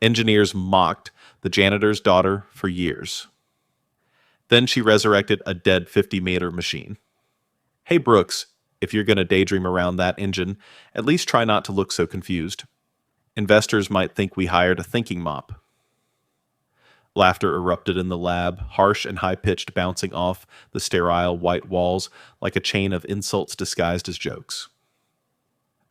Engineers mocked the janitor's daughter for years. Then she resurrected a dead 50-meter machine. Hey, Brooks, if you're going to daydream around that engine, at least try not to look so confused. Investors might think we hired a thinking mop. Laughter erupted in the lab, harsh and high-pitched, bouncing off the sterile white walls like a chain of insults disguised as jokes.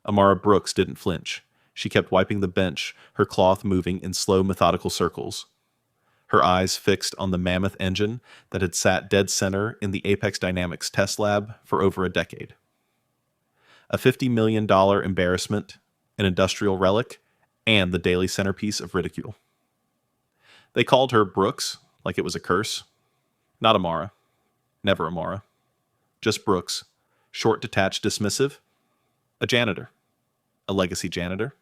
Amara Brooks didn't flinch. She kept wiping the bench, her cloth moving in slow, methodical circles. Her eyes fixed on the mammoth engine that had sat dead center in the Apex Dynamics test lab for over a decade. A $50 million embarrassment, an industrial relic, and the daily centerpiece of ridicule. They called her Brooks like it was a curse. Not Amara. Never Amara. Just Brooks. Short, detached, dismissive. A janitor. A legacy janitor.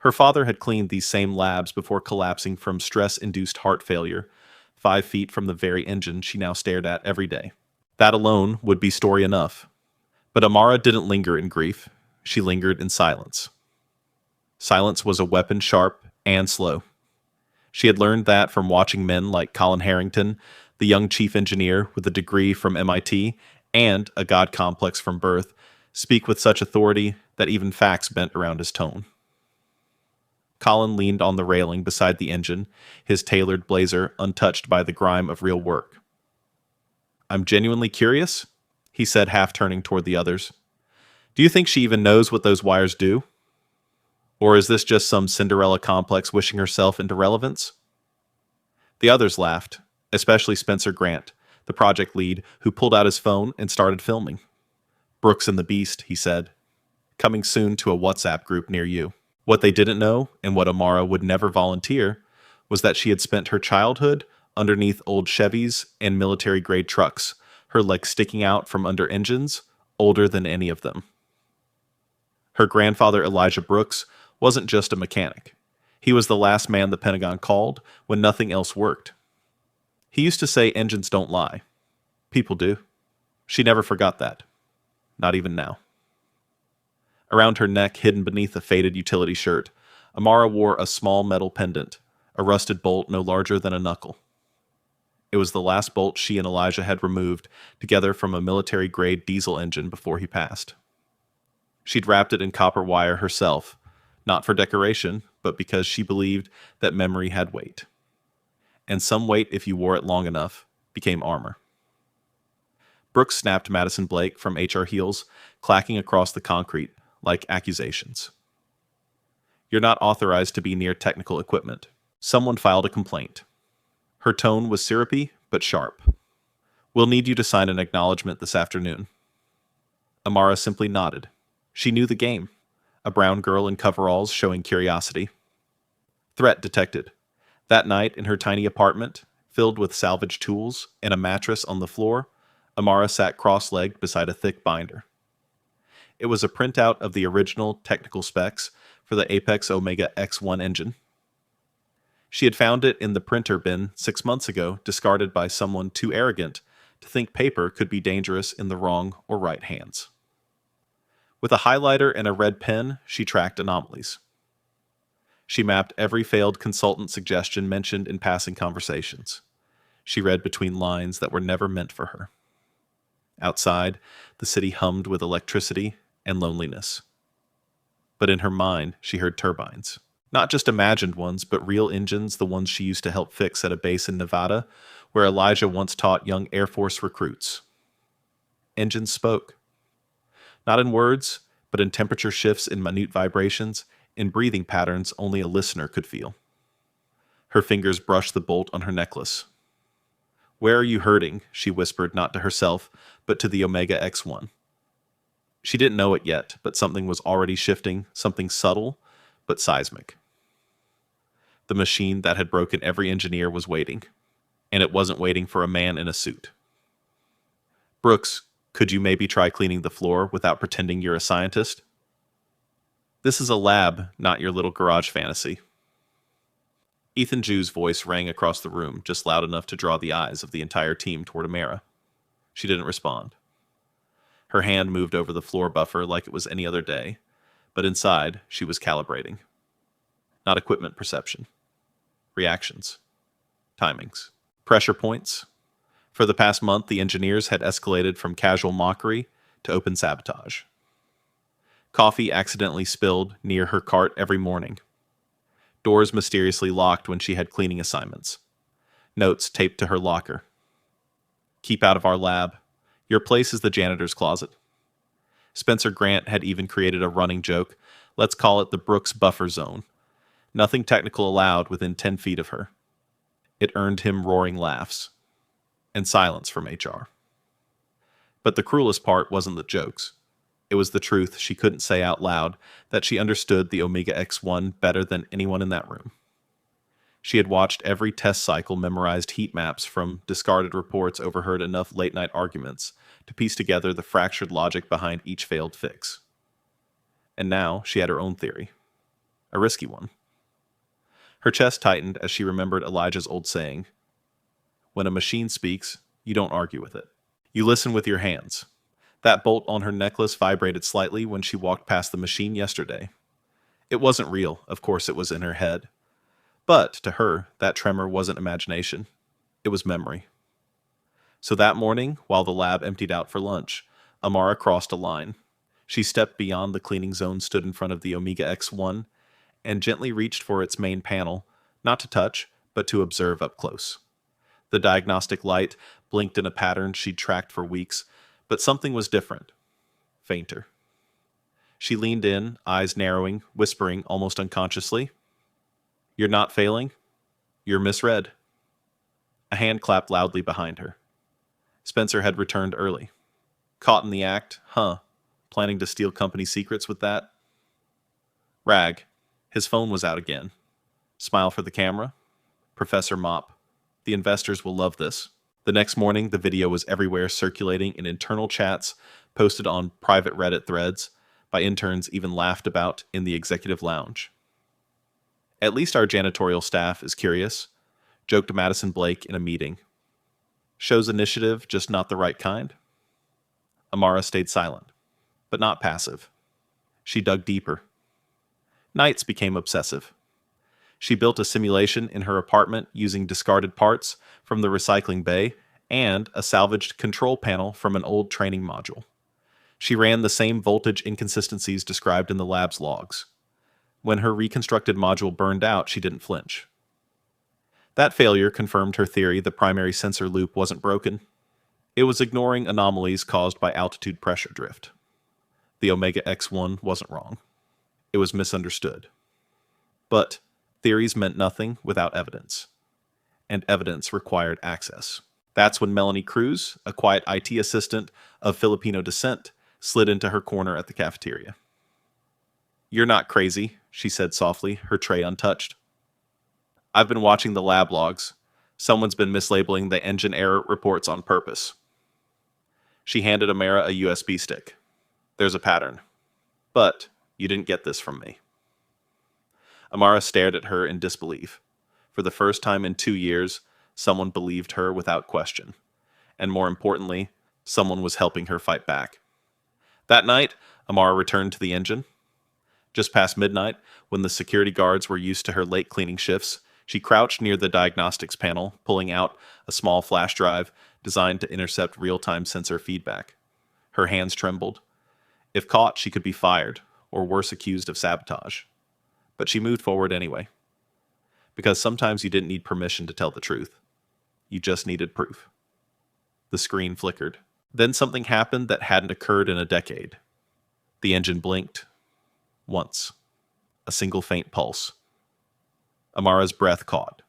Her father had cleaned these same labs before collapsing from stress-induced heart failure, 5 feet from the very engine she now stared at every day. That alone would be story enough. But Amara didn't linger in grief. She lingered in silence. Silence was a weapon, sharp and slow. She had learned that from watching men like Colin Harrington, the young chief engineer with a degree from MIT and a god complex from birth, speak with such authority that even facts bent around his tone. Colin leaned on the railing beside the engine, his tailored blazer untouched by the grime of real work. "I'm genuinely curious," he said, half turning toward the others. "Do you think she even knows what those wires do? Or is this just some Cinderella complex wishing herself into relevance?" The others laughed, especially Spencer Grant, the project lead, who pulled out his phone and started filming. "Brooks and the Beast," he said. "Coming soon to a WhatsApp group near you." What they didn't know, and what Amara would never volunteer, was that she had spent her childhood underneath old Chevys and military-grade trucks, her legs sticking out from under engines older than any of them. Her grandfather, Elijah Brooks, wasn't just a mechanic. He was the last man the Pentagon called when nothing else worked. He used to say engines don't lie. People do. She never forgot that. Not even now. Around her neck, hidden beneath a faded utility shirt, Amara wore a small metal pendant, a rusted bolt no larger than a knuckle. It was the last bolt she and Elijah had removed together from a military-grade diesel engine before he passed. She'd wrapped it in copper wire herself, not for decoration, but because she believed that memory had weight. And some weight, if you wore it long enough, became armor. Brooks snapped Madison Blake from HR Heels, clacking across the concrete like accusations. "You're not authorized to be near technical equipment." Someone filed a complaint. Her tone was syrupy, but sharp. "We'll need you to sign an acknowledgement this afternoon." Amara simply nodded. She knew the game. A brown girl in coveralls showing curiosity. Threat detected. That night, in her tiny apartment, filled with salvaged tools and a mattress on the floor, Amara sat cross-legged beside a thick binder. It was a printout of the original technical specs for the Apex Omega X1 engine. She had found it in the printer bin 6 months ago, discarded by someone too arrogant to think paper could be dangerous in the wrong or right hands. With a highlighter and a red pen, she tracked anomalies. She mapped every failed consultant suggestion mentioned in passing conversations. She read between lines that were never meant for her. Outside, the city hummed with electricity and loneliness. But in her mind, she heard turbines. Not just imagined ones, but real engines, the ones she used to help fix at a base in Nevada, where Elijah once taught young Air Force recruits. Engines spoke. Not in words, but in temperature shifts, in minute vibrations, in breathing patterns only a listener could feel. Her fingers brushed the bolt on her necklace. "Where are you hurting?" she whispered, not to herself, but to the Omega X1. She didn't know it yet, but something was already shifting, something subtle, but seismic. The machine that had broken every engineer was waiting, and it wasn't waiting for a man in a suit. "Brooks, could you maybe try cleaning the floor without pretending you're a scientist? This is a lab, not your little garage fantasy." Ethan Jew's voice rang across the room, just loud enough to draw the eyes of the entire team toward Amara. She didn't respond. Her hand moved over the floor buffer like it was any other day, but inside, she was calibrating. not equipment perception. Reactions. Timings. Pressure points. For the past month, the engineers had escalated from casual mockery to open sabotage. Coffee accidentally spilled near her cart every morning. Doors mysteriously locked when she had cleaning assignments. Notes taped to her locker. Keep out of our lab. Your place is the janitor's closet. Spencer Grant had even created a running joke. Let's call it the Brooks buffer zone. Nothing technical allowed within 10 feet of her. It earned him roaring laughs. And silence from HR. But the cruelest part wasn't the jokes. It was the truth she couldn't say out loud, that she understood the Omega X1 better than anyone in that room. She had watched every test cycle, memorized heat maps from discarded reports, overheard enough late-night arguments to piece together the fractured logic behind each failed fix. And now she had her own theory. A risky one. Her chest tightened as she remembered Elijah's old saying, "When a machine speaks, you don't argue with it. You listen with your hands." That bolt on her necklace vibrated slightly when she walked past the machine yesterday. It wasn't real, of course it was in her head. But, to her, that tremor wasn't imagination. It was memory. So that morning, while the lab emptied out for lunch, Amara crossed a line. She stepped beyond the cleaning zone, stood in front of the Omega X1, and gently reached for its main panel, not to touch, but to observe up close. The diagnostic light blinked in a pattern she'd tracked for weeks, but something was different. Fainter. She leaned in, eyes narrowing, whispering almost unconsciously, "You're not failing. You're misread." A hand clapped loudly behind her. Spencer had returned early. Caught in the act, huh? Planning to steal company secrets with that? Rag. His phone was out again. Smile for the camera. Professor Mop. The investors will love this. The next morning, the video was everywhere, circulating in internal chats, posted on private Reddit threads, by interns even laughed about in the executive lounge. "At least our janitorial staff is curious," joked Madison Blake in a meeting. "Shows initiative, just not the right kind." Amara stayed silent, but not passive. She dug deeper. Nights became obsessive. She built a simulation in her apartment using discarded parts from the recycling bay and a salvaged control panel from an old training module. She ran the same voltage inconsistencies described in the lab's logs. When her reconstructed module burned out, she didn't flinch. That failure confirmed her theory the primary sensor loop wasn't broken. It was ignoring anomalies caused by altitude pressure drift. The Omega X1 wasn't wrong. It was misunderstood. But theories meant nothing without evidence. And evidence required access. That's when Melanie Cruz, a quiet IT assistant of Filipino descent, slid into her corner at the cafeteria. "You're not crazy," she said softly, her tray untouched. "I've been watching the lab logs. Someone's been mislabeling the engine error reports on purpose." She handed Amara a USB stick. "There's a pattern. But you didn't get this from me." Amara stared at her in disbelief. For the first time in 2 years, someone believed her without question. And more importantly, someone was helping her fight back. That night, Amara returned to the engine. Just past midnight, when the security guards were used to her late cleaning shifts, she crouched near the diagnostics panel, pulling out a small flash drive designed to intercept real-time sensor feedback. Her hands trembled. If caught, she could be fired, or worse, accused of sabotage. But she moved forward anyway. Because sometimes you didn't need permission to tell the truth. You just needed proof. The screen flickered. Then something happened that hadn't occurred in a decade. The engine blinked. Once. A single faint pulse. Amara's breath caught.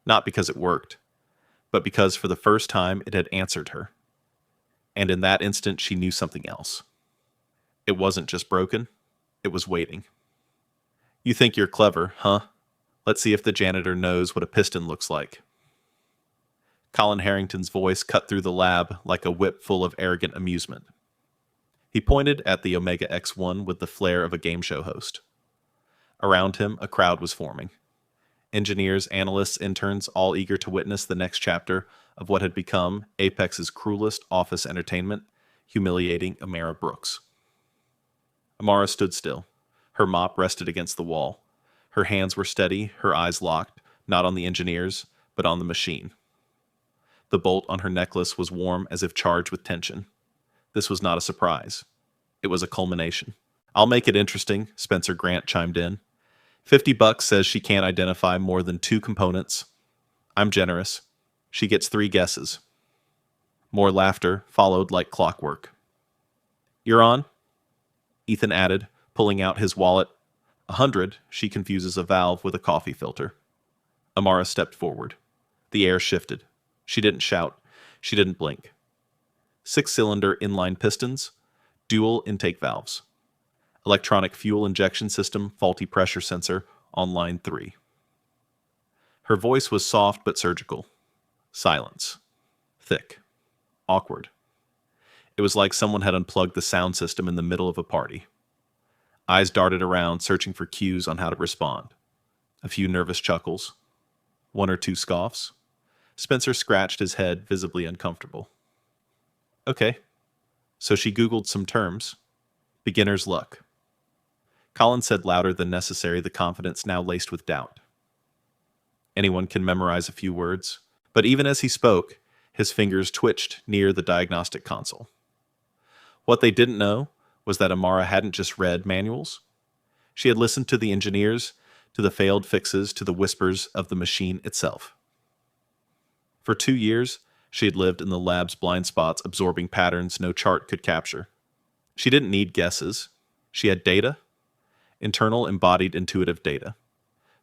Not because it worked, but because for the first time it had answered her. And in that instant she knew something else. It wasn't just broken, it was waiting. "You think you're clever, huh? Let's see if the janitor knows what a piston looks like." Colin Harrington's voice cut through the lab like a whip full of arrogant amusement. He pointed at the Omega X1 with the flair of a game show host. Around him, a crowd was forming. Engineers, analysts, interns, all eager to witness the next chapter of what had become Apex's cruelest office entertainment, humiliating Amara Brooks. Amara stood still. Her mop rested against the wall. Her hands were steady, her eyes locked, not on the engineers, but on the machine. The bolt on her necklace was warm as if charged with tension. This was not a surprise. It was a culmination. I'll make it interesting, Spencer Grant chimed in. $50 says she can't identify more than 2 components. I'm generous. She gets 3 guesses. More laughter followed like clockwork. You're on? Ethan added, pulling out his wallet. 100, she confuses a valve with a coffee filter. Amara stepped forward. The air shifted. She didn't shout. She didn't blink. 6-cylinder inline pistons, dual intake valves. Electronic fuel injection system, faulty pressure sensor, on line 3. Her voice was soft but surgical. Silence. Thick. Awkward. It was like someone had unplugged the sound system in the middle of a party. Eyes darted around, searching for cues on how to respond. A few nervous chuckles. 1 or 2 scoffs. Spencer scratched his head, visibly uncomfortable. Okay. So she Googled some terms. Beginner's luck. Colin said louder than necessary, the confidence now laced with doubt. Anyone can memorize a few words, but even as he spoke, his fingers twitched near the diagnostic console. What they didn't know was that Amara hadn't just read manuals. She had listened to the engineers, to the failed fixes, to the whispers of the machine itself. For 2 years, she had lived in the lab's blind spots, absorbing patterns no chart could capture. She didn't need guesses. She had data, internal embodied intuitive data.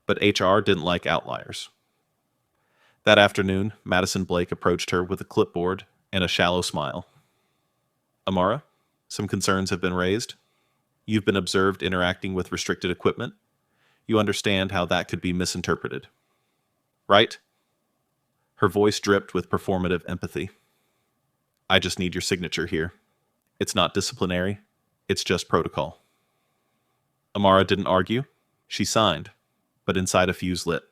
But HR didn't like outliers. That afternoon, Madison Blake approached her with a clipboard and a shallow smile. Amara, some concerns have been raised. You've been observed interacting with restricted equipment. You understand how that could be misinterpreted. Right? Her voice dripped with performative empathy. I just need your signature here. It's not disciplinary. It's just protocol. Amara didn't argue. She signed, but inside a fuse lit.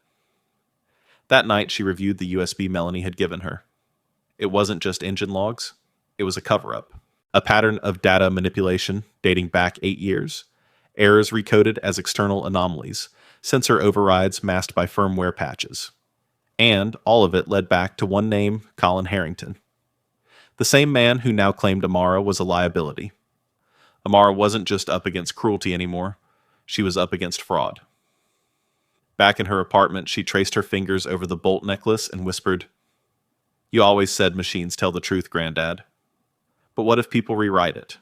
That night, she reviewed the USB Melanie had given her. It wasn't just engine logs. It was a cover-up. A pattern of data manipulation dating back 8 years. Errors recoded as external anomalies. Sensor overrides masked by firmware patches. And all of it led back to one name, Colin Harrington. The same man who now claimed Amara was a liability. Amara wasn't just up against cruelty anymore. She was up against fraud. Back in her apartment, she traced her fingers over the bolt necklace and whispered, You always said machines tell the truth, Granddad. But what if people rewrite it?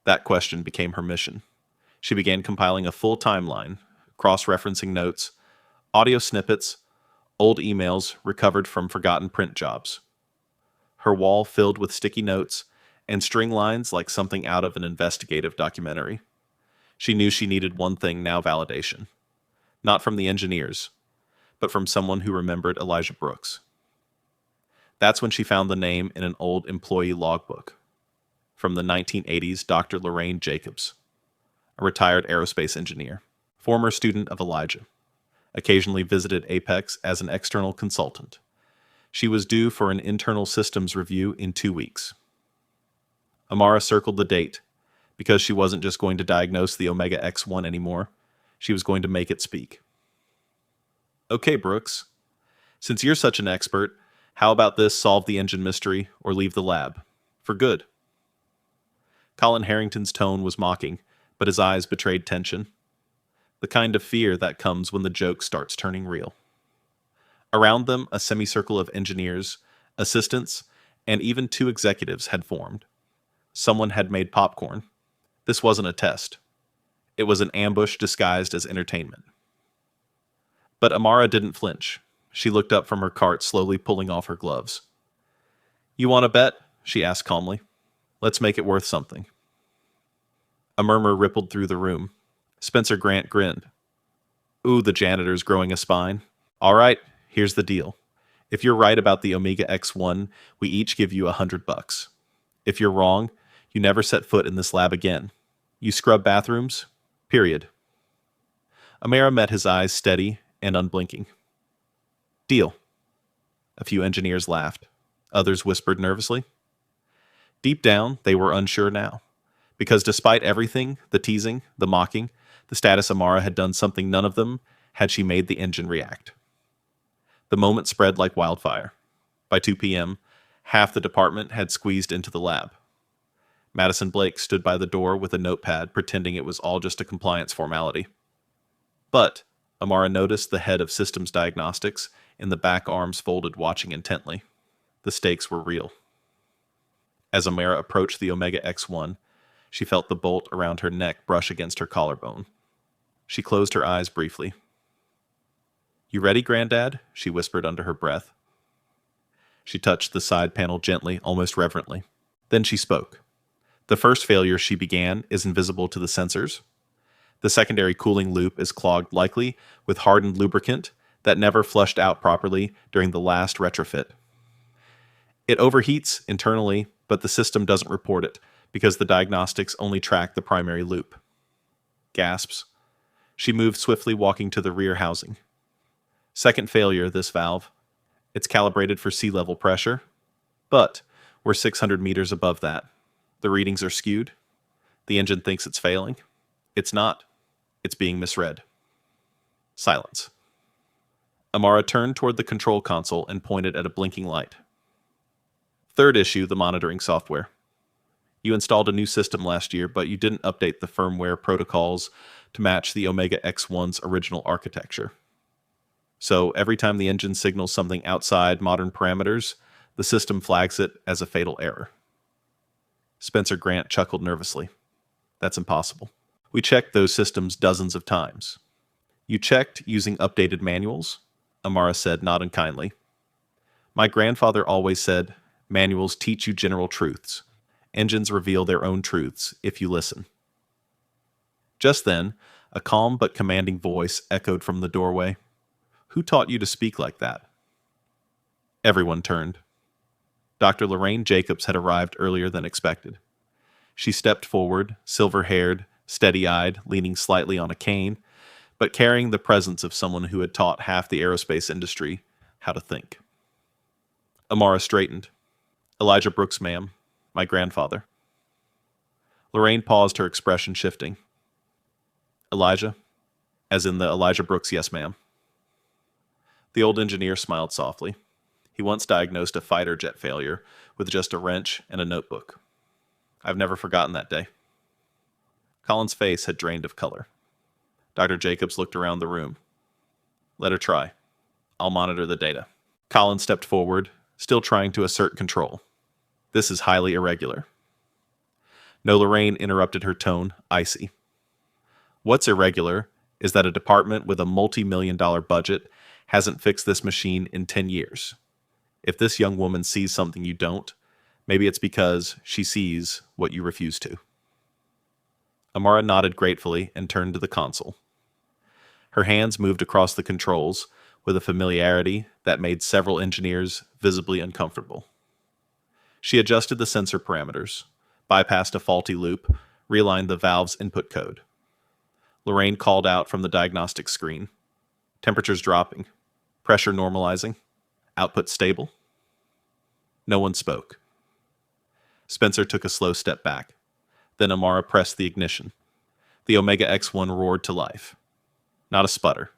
That question became her mission. She began compiling a full timeline, cross-referencing notes, audio snippets, old emails recovered from forgotten print jobs. Her wall filled with sticky notes and string lines like something out of an investigative documentary. She knew she needed one thing now: validation. Not from the engineers, but from someone who remembered Elijah Brooks. That's when she found the name in an old employee logbook. From the 1980s, Dr. Lorraine Jacobs, a retired aerospace engineer, former student of Elijah, occasionally visited Apex as an external consultant. She was due for an internal systems review in 2 weeks. Amara circled the date, because she wasn't just going to diagnose the Omega X1 anymore. She was going to make it speak. Okay, Brooks. Since you're such an expert, how about this: solve the engine mystery or leave the lab? For good. Colin Harrington's tone was mocking, but his eyes betrayed tension. The kind of fear that comes when the joke starts turning real. Around them, a semicircle of engineers, assistants, and even 2 executives had formed. Someone had made popcorn. This wasn't a test. It was an ambush disguised as entertainment. But Amara didn't flinch. She looked up from her cart, slowly pulling off her gloves. You want to bet? She asked calmly. Let's make it worth something. A murmur rippled through the room. Spencer Grant grinned. Ooh, the janitor's growing a spine. All right, here's the deal. If you're right about the Omega X1, we each give you $100. If you're wrong, you never set foot in this lab again. You scrub bathrooms, period. Amara met his eyes, steady and unblinking. Deal. A few engineers laughed. Others whispered nervously. Deep down, they were unsure now. Because despite everything, the teasing, the mocking, The status Amara had done something none of them had she made the engine react. The moment spread like wildfire. By 2 p.m., half the department had squeezed into the lab. Madison Blake stood by the door with a notepad, pretending it was all just a compliance formality. But Amara noticed the head of systems diagnostics in the back arms folded, watching intently. The stakes were real. As Amara approached the Omega X1, she felt the bolt around her neck brush against her collarbone. She closed her eyes briefly. "You ready, Granddad?" she whispered under her breath. She touched the side panel gently, almost reverently. Then she spoke. "The first failure," she began, "is invisible to the sensors. The secondary cooling loop is clogged, likely with hardened lubricant that never flushed out properly during the last retrofit. It overheats internally, but the system doesn't report it because the diagnostics only track the primary loop." Gasps. She moved swiftly, walking to the rear housing. "Second failure, this valve. It's calibrated for sea level pressure, but we're 600 meters above that. The readings are skewed. The engine thinks it's failing. It's not. It's being misread." Silence. Amara turned toward the control console and pointed at a blinking light. "Third issue, the monitoring software. You installed a new system last year, but you didn't update the firmware protocols to match the Omega X1's original architecture. So every time the engine signals something outside modern parameters, the system flags it as a fatal error." Spencer Grant chuckled nervously. "That's impossible. We checked those systems dozens of times." "You checked using updated manuals?" Amara said, not unkindly. "My grandfather always said, manuals teach you general truths. Engines reveal their own truths if you listen." Just then, a calm but commanding voice echoed from the doorway. "Who taught you to speak like that?" Everyone turned. Dr. Lorraine Jacobs had arrived earlier than expected. She stepped forward, silver-haired, steady-eyed, leaning slightly on a cane, but carrying the presence of someone who had taught half the aerospace industry how to think. Amara straightened. "Elijah Brooks, ma'am. My grandfather." Lorraine paused, her expression shifting. "Elijah? As in the Elijah Brooks, yes, ma'am." The old engineer smiled softly. He once diagnosed a fighter jet failure with just a wrench and a notebook. "I've never forgotten that day." Colin's face had drained of color. Dr. Jacobs looked around the room. "Let her try. I'll monitor the data." Colin stepped forward, still trying to assert control. "This is highly irregular." No, Lorraine interrupted, her tone icy. "What's irregular is that a department with a multi-million-dollar budget hasn't fixed this machine in 10 years. If this young woman sees something you don't, maybe it's because she sees what you refuse to." Amara nodded gratefully and turned to the console. Her hands moved across the controls with a familiarity that made several engineers visibly uncomfortable. She adjusted the sensor parameters, bypassed a faulty loop, realigned the valve's input code. Lorraine called out from the diagnostic screen. "Temperatures dropping. Pressure normalizing. Output stable." No one spoke. Spencer took a slow step back. Then Amara pressed the ignition. The Omega X1 roared to life. Not a sputter.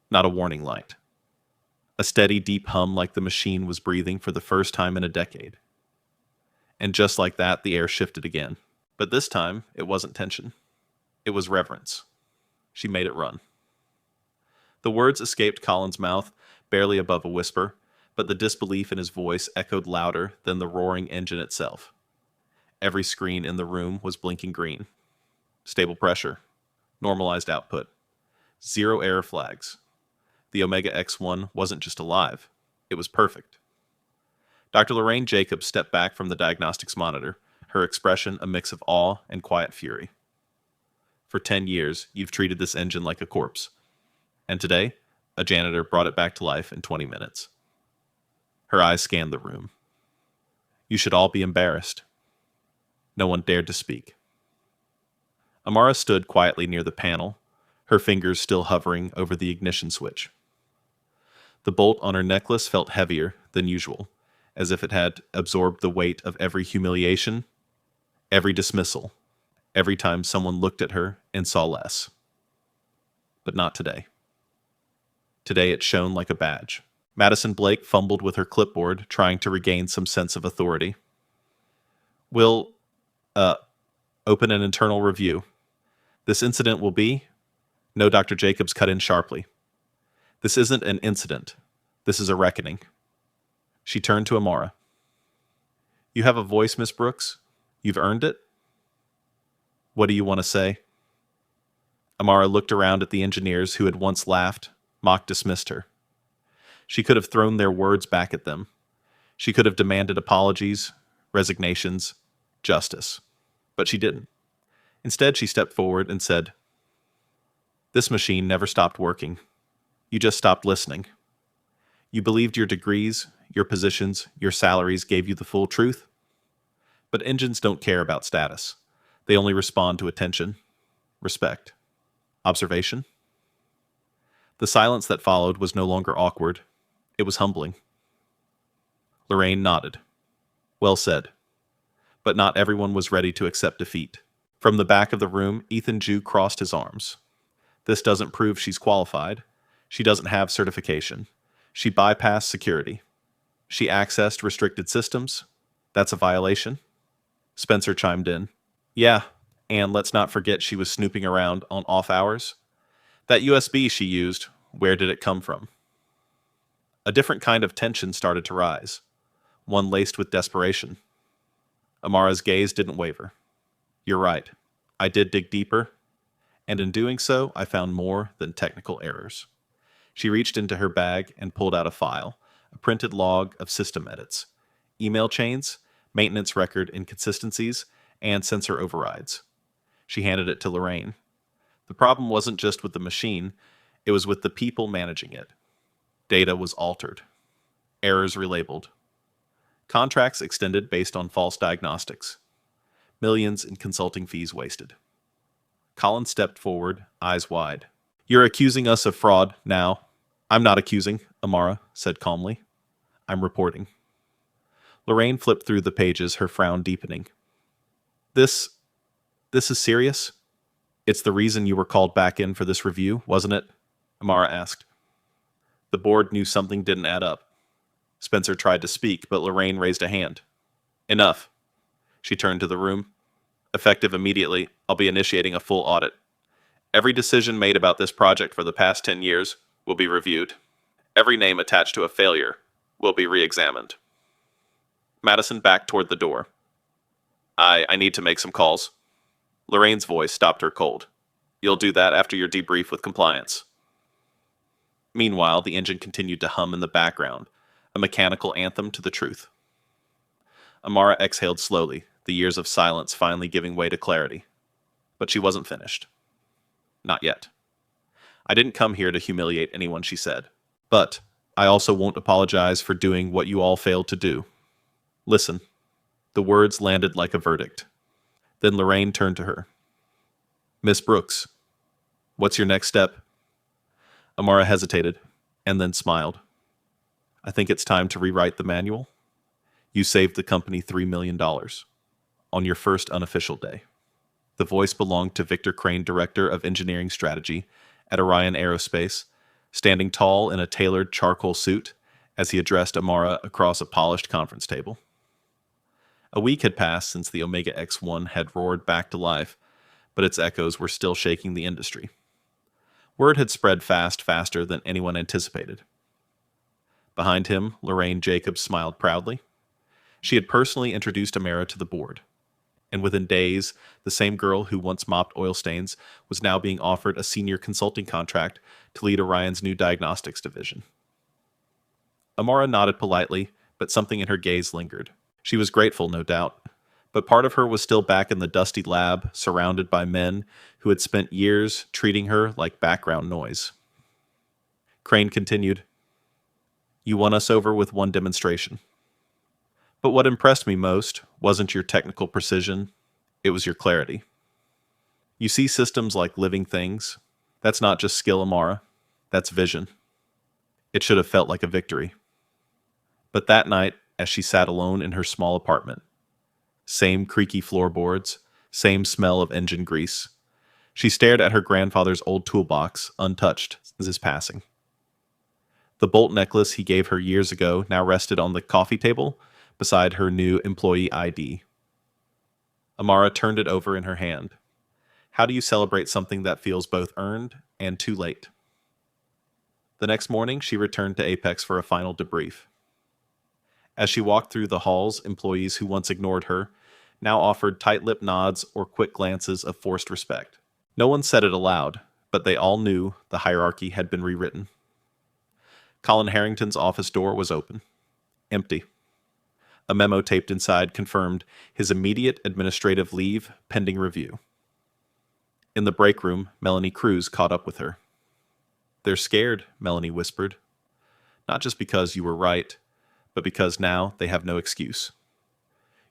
Not a warning light. A steady, deep hum like the machine was breathing for the first time in a decade. And just like that, the air shifted again. But this time, it wasn't tension. It was reverence. She made it run. The words escaped Colin's mouth, barely above a whisper, but the disbelief in his voice echoed louder than the roaring engine itself. Every screen in the room was blinking green. Stable pressure. Normalized output. Zero error flags. The Omega X1 wasn't just alive. It was perfect. Dr. Lorraine Jacobs stepped back from the diagnostics monitor, her expression a mix of awe and quiet fury. "For 10 years, you've treated this engine like a corpse. And today, a janitor brought it back to life in 20 minutes. Her eyes scanned the room. "You should all be embarrassed." No one dared to speak. Amara stood quietly near the panel, her fingers still hovering over the ignition switch. The bolt on her necklace felt heavier than usual, as if it had absorbed the weight of every humiliation, every dismissal, every time someone looked at her and saw less. But not today. Today it shone like a badge. Madison Blake fumbled with her clipboard, trying to regain some sense of authority. We'll, uh, open an internal review. This incident will be... No, Dr. Jacobs cut in sharply. This isn't an incident. This is a reckoning. She turned to Amara. You have a voice, Miss Brooks? You've earned it? What do you want to say? Amara looked around at the engineers who had once laughed, mock dismissed her. She could have thrown their words back at them. She could have demanded apologies, resignations, justice. But she didn't. Instead, she stepped forward and said, This machine never stopped working. You just stopped listening. You believed your degrees, your positions, your salaries gave you the full truth. But engines don't care about status. They only respond to attention, respect, observation. The silence that followed was no longer awkward. It was humbling. Lorraine nodded. Well said. But not everyone was ready to accept defeat. From the back of the room, Ethan Jew crossed his arms. This doesn't prove she's qualified. She doesn't have certification. She bypassed security. She accessed restricted systems. That's a violation. Spencer chimed in. Yeah, and let's not forget she was snooping around on off hours. That USB she used, where did it come from? A different kind of tension started to rise, one laced with desperation. Amara's gaze didn't waver. You're right. I did dig deeper, and in doing so, I found more than technical errors. She reached into her bag and pulled out a file, a printed log of system edits, email chains, maintenance record inconsistencies, and sensor overrides. She handed it to Lorraine. The problem wasn't just with the machine, it was with the people managing it. Data was altered. Errors relabeled. Contracts extended based on false diagnostics. Millions in consulting fees wasted. Colin stepped forward, eyes wide. You're accusing us of fraud now. I'm not accusing, Amara said calmly. I'm reporting. Lorraine flipped through the pages, her frown deepening. This is serious? It's the reason you were called back in for this review, wasn't it? Amara asked. The board knew something didn't add up. Spencer tried to speak, but Lorraine raised a hand. Enough. She turned to the room. Effective immediately, I'll be initiating a full audit. Every decision made about this project for the past 10 years will be reviewed. Every name attached to a failure will be re-examined. Madison backed toward the door. I need to make some calls. Lorraine's voice stopped her cold. You'll do that after your debrief with compliance. Meanwhile, the engine continued to hum in the background, a mechanical anthem to the truth. Amara exhaled slowly, the years of silence finally giving way to clarity. But she wasn't finished. Not yet. I didn't come here to humiliate anyone, she said. But I also won't apologize for doing what you all failed to do. Listen. The words landed like a verdict. Then Lorraine turned to her. Miss Brooks, what's your next step? Amara hesitated, and then smiled. I think it's time to rewrite the manual. You saved the company $3 million on your first unofficial day. The voice belonged to Victor Crane, Director of Engineering Strategy at Orion Aerospace, standing tall in a tailored charcoal suit as he addressed Amara across a polished conference table. A week had passed since the Omega X1 had roared back to life, but its echoes were still shaking the industry. Word had spread faster than anyone anticipated. Behind him, Lorraine Jacobs smiled proudly. She had personally introduced Amara to the board, and within days, the same girl who once mopped oil stains was now being offered a senior consulting contract to lead Orion's new diagnostics division. Amara nodded politely, but something in her gaze lingered. She was grateful, no doubt, but part of her was still back in the dusty lab, surrounded by men who had spent years treating her like background noise. Crane continued, You won us over with one demonstration. But what impressed me most wasn't your technical precision, it was your clarity. You see systems like living things. That's not just skill, Amara. That's vision. It should have felt like a victory. But that night, as she sat alone in her small apartment, same creaky floorboards, same smell of engine grease, She stared at her grandfather's old toolbox, untouched, as his passing. The bolt necklace he gave her years ago now rested on the coffee table beside her new employee ID. Amara turned it over in her hand. How do you celebrate something that feels both earned and too late? The next morning, she returned to Apex for a final debrief. As she walked through the halls, employees who once ignored her now offered tight-lipped nods or quick glances of forced respect. No one said it aloud, but they all knew the hierarchy had been rewritten. Colin Harrington's office door was open. Empty. A memo taped inside confirmed his immediate administrative leave pending review. In the break room, Melanie Cruz caught up with her. "They're scared," Melanie whispered. "Not just because you were right, but because now they have no excuse.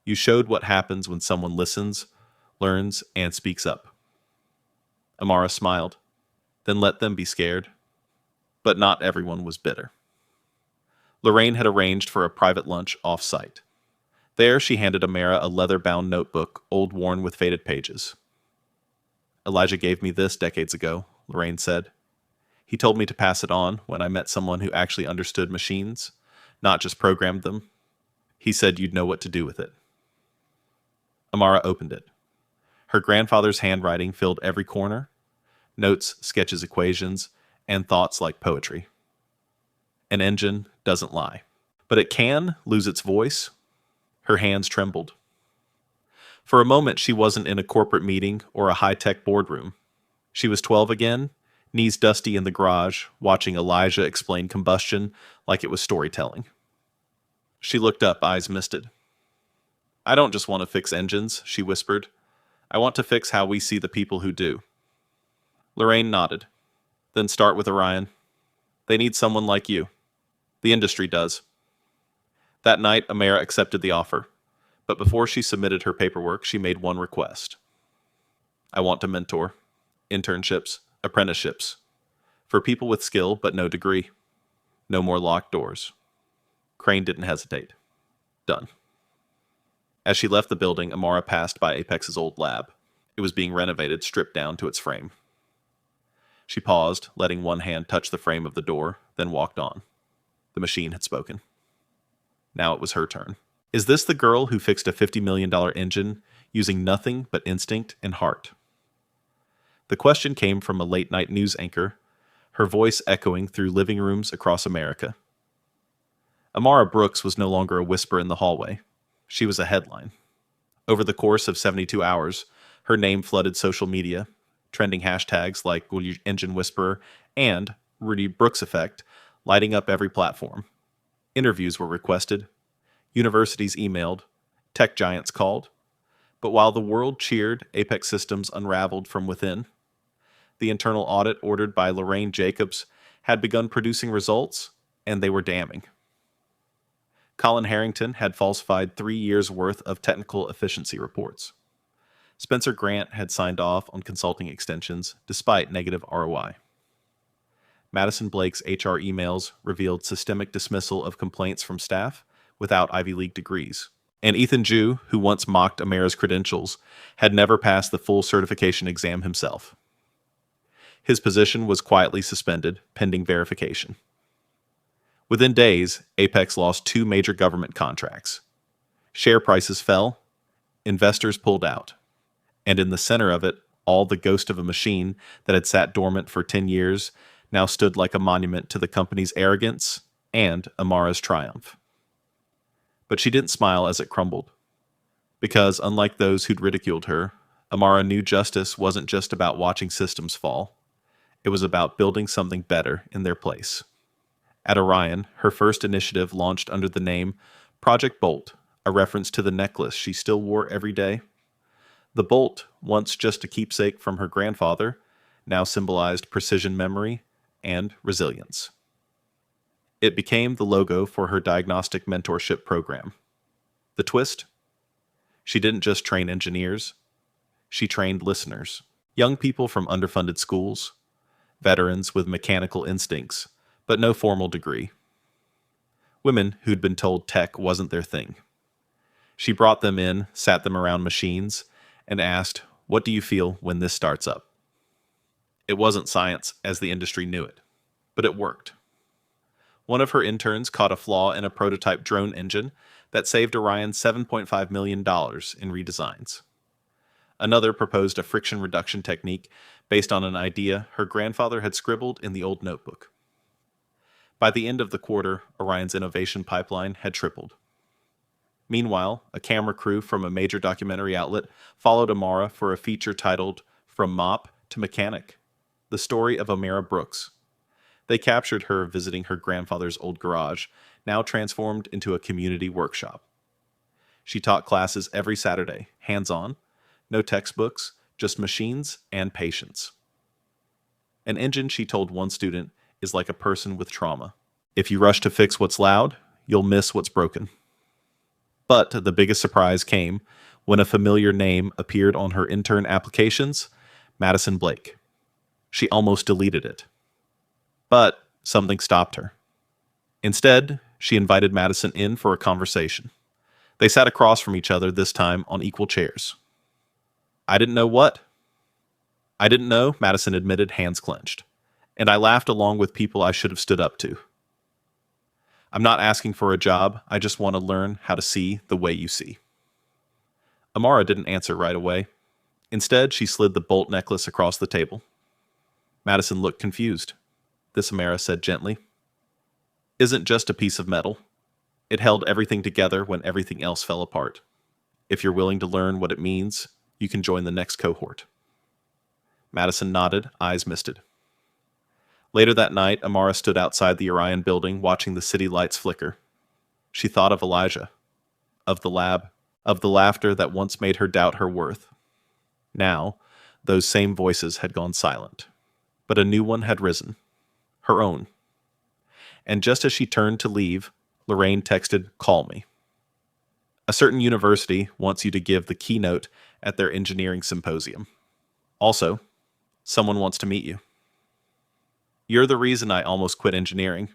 You showed what happens when someone listens, learns, and speaks up." Amara smiled. "Then let them be scared." But not everyone was bitter. Lorraine had arranged for a private lunch off-site. There, she handed Amara a leather-bound notebook, old worn with faded pages. "Elijah gave me this decades ago," Lorraine said. "He told me to pass it on when I met someone who actually understood machines, not just programmed them. He said you'd know what to do with it." Amara opened it. Her grandfather's handwriting filled every corner. Notes, sketches, equations, and thoughts like poetry. An engine doesn't lie. But it can lose its voice. Her hands trembled. For a moment, she wasn't in a corporate meeting or a high-tech boardroom. She was 12 again, knees dusty in the garage, watching Elijah explain combustion like it was storytelling. She looked up, eyes misted. "I don't just want to fix engines," she whispered. "I want to fix how we see the people who do." Lorraine nodded. "Then start with Orion. They need someone like you. The industry does." That night, Amara accepted the offer. But before she submitted her paperwork, she made one request. "I want to mentor. Internships, apprenticeships. For people with skill but no degree. No more locked doors." Crane didn't hesitate. Done. As she left the building, Amara passed by Apex's old lab. It was being renovated, stripped down to its frame. She paused, letting one hand touch the frame of the door, then walked on. The machine had spoken. Now it was her turn. Is this the girl who fixed a $50 million engine using nothing but instinct and heart? The question came from a late-night news anchor, her voice echoing through living rooms across America. Amara Brooks was no longer a whisper in the hallway. She was a headline. Over the course of 72 hours, her name flooded social media, trending hashtags like Engine Whisperer and Rudy Brooks Effect lighting up every platform. Interviews were requested. Universities emailed. Tech giants called. But while the world cheered, Apex Systems unraveled from within. The internal audit ordered by Lorraine Jacobs had begun producing results, and they were damning. Colin Harrington had falsified 3 years' worth of technical efficiency reports. Spencer Grant had signed off on consulting extensions despite negative ROI. Madison Blake's HR emails revealed systemic dismissal of complaints from staff without Ivy League degrees. And Ethan Jew, who once mocked Amara's credentials, had never passed the full certification exam himself. His position was quietly suspended, pending verification. Within days, Apex lost 2 major government contracts. Share prices fell, investors pulled out, and in the center of it, all the ghost of a machine that had sat dormant for 10 years now stood like a monument to the company's arrogance and Amara's triumph. But she didn't smile as it crumbled. Because, unlike those who'd ridiculed her, Amara knew justice wasn't just about watching systems fall. It was about building something better in their place. At Orion, her first initiative launched under the name Project Bolt, a reference to the necklace she still wore every day. The bolt, once just a keepsake from her grandfather, now symbolized precision memory and resilience. It became the logo for her diagnostic mentorship program. The twist? She didn't just train engineers. She trained listeners. Young people from underfunded schools, veterans with mechanical instincts, but no formal degree. Women who'd been told tech wasn't their thing. She brought them in, sat them around machines, and asked, "What do you feel when this starts up?" It wasn't science as the industry knew it, but it worked. One of her interns caught a flaw in a prototype drone engine that saved Orion $7.5 million in redesigns. Another proposed a friction reduction technique based on an idea her grandfather had scribbled in the old notebook. By the end of the quarter, Orion's innovation pipeline had tripled. Meanwhile, a camera crew from a major documentary outlet followed Amara for a feature titled From Mop to Mechanic, the story of Amara Brooks. They captured her visiting her grandfather's old garage, now transformed into a community workshop. She taught classes every Saturday, hands-on, no textbooks, just machines and patience. An engine, she told one student, is like a person with trauma. If you rush to fix what's loud, you'll miss what's broken. But the biggest surprise came when a familiar name appeared on her intern applications, Madison Blake. She almost deleted it. But something stopped her. Instead, she invited Madison in for a conversation. They sat across from each other, this time on equal chairs. I didn't know what? I didn't know, Madison admitted, hands clenched. And I laughed along with people I should have stood up to. I'm not asking for a job, I just want to learn how to see the way you see. Amara didn't answer right away. Instead, she slid the bolt necklace across the table. Madison looked confused. This, Amara said gently, isn't just a piece of metal. It held everything together when everything else fell apart. If you're willing to learn what it means, you can join the next cohort. Madison nodded, eyes misted. Later that night, Amara stood outside the Orion building watching the city lights flicker. She thought of Elijah, of the lab, of the laughter that once made her doubt her worth. Now, those same voices had gone silent, but a new one had risen. Her own. And just as she turned to leave, Lorraine texted, "Call me." A certain university wants you to give the keynote at their engineering symposium. Also, someone wants to meet you. You're the reason I almost quit engineering.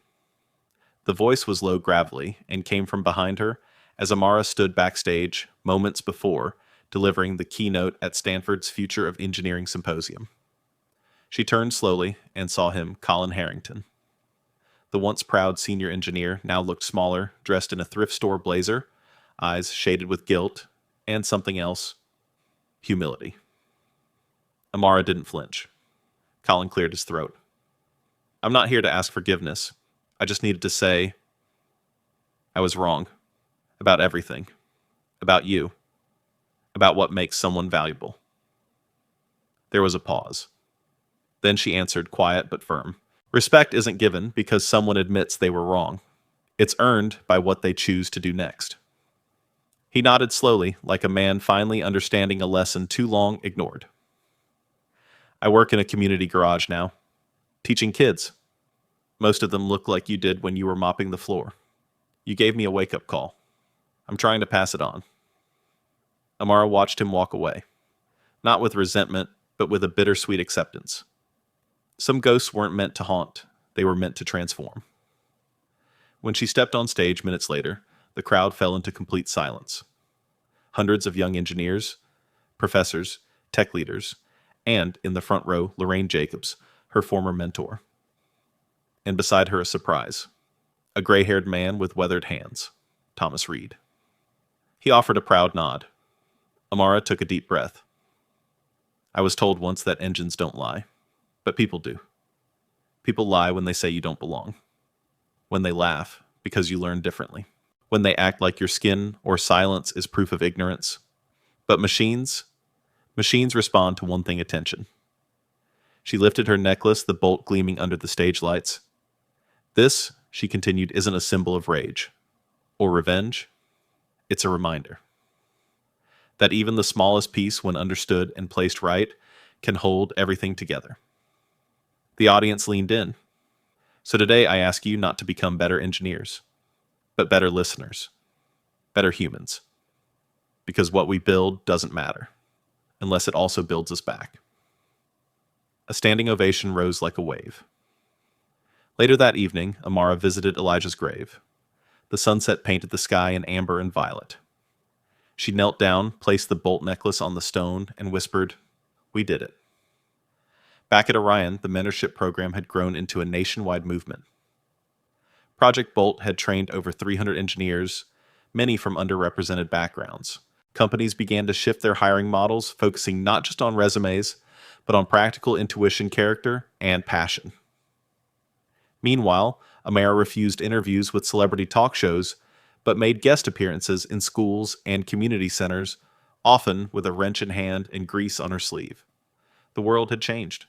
The voice was low gravelly and came from behind her as Amara stood backstage moments before delivering the keynote at Stanford's Future of Engineering Symposium. She turned slowly and saw him, Colin Harrington. The once proud senior engineer now looked smaller, dressed in a thrift store blazer, eyes shaded with guilt, and something else, humility. Amara didn't flinch. Colin cleared his throat. I'm not here to ask forgiveness. I just needed to say, I was wrong. About everything. About you. About what makes someone valuable. There was a pause. Then she answered, quiet but firm. Respect isn't given because someone admits they were wrong. It's earned by what they choose to do next. He nodded slowly, like a man finally understanding a lesson too long ignored. I work in a community garage now, teaching kids. Most of them look like you did when you were mopping the floor. You gave me a wake-up call. I'm trying to pass it on. Amara watched him walk away, not with resentment, but with a bittersweet acceptance. Some ghosts weren't meant to haunt, they were meant to transform. When she stepped on stage minutes later, the crowd fell into complete silence. Hundreds of young engineers, professors, tech leaders, and, in the front row, Lorraine Jacobs, her former mentor. And beside her a surprise. A gray-haired man with weathered hands, Thomas Reed. He offered a proud nod. Amara took a deep breath. I was told once that engines don't lie, but people do. People lie when they say you don't belong. When they laugh because you learn differently. When they act like your skin or silence is proof of ignorance. But machines respond to one thing: attention. She lifted her necklace, the bolt gleaming under the stage lights. This, she continued, isn't a symbol of rage or revenge. It's a reminder that even the smallest piece, when understood and placed right, can hold everything together. The audience leaned in. So today I ask you not to become better engineers, but better listeners, better humans. Because what we build doesn't matter, unless it also builds us back. A standing ovation rose like a wave. Later that evening, Amara visited Elijah's grave. The sunset painted the sky in amber and violet. She knelt down, placed the bolt necklace on the stone, and whispered, "We did it." Back at Orion, the mentorship program had grown into a nationwide movement. Project Bolt had trained over 300 engineers, many from underrepresented backgrounds. Companies began to shift their hiring models, focusing not just on resumes, but on practical intuition, character, and passion. Meanwhile, Amara refused interviews with celebrity talk shows, but made guest appearances in schools and community centers, often with a wrench in hand and grease on her sleeve. The world had changed,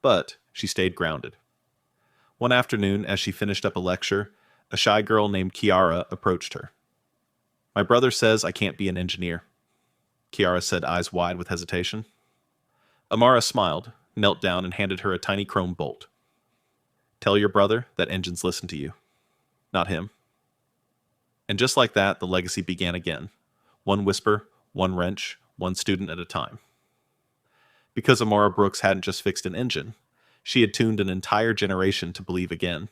but she stayed grounded. One afternoon, as she finished up a lecture, a shy girl named Kiara approached her. "My brother says I can't be an engineer," Kiara said, eyes wide with hesitation. Amara smiled, knelt down, and handed her a tiny chrome bolt. "Tell your brother that engines listen to you, not him." And just like that, the legacy began again. One whisper, one wrench, one student at a time. Because Amara Brooks hadn't just fixed an engine, she had tuned an entire generation to believe again.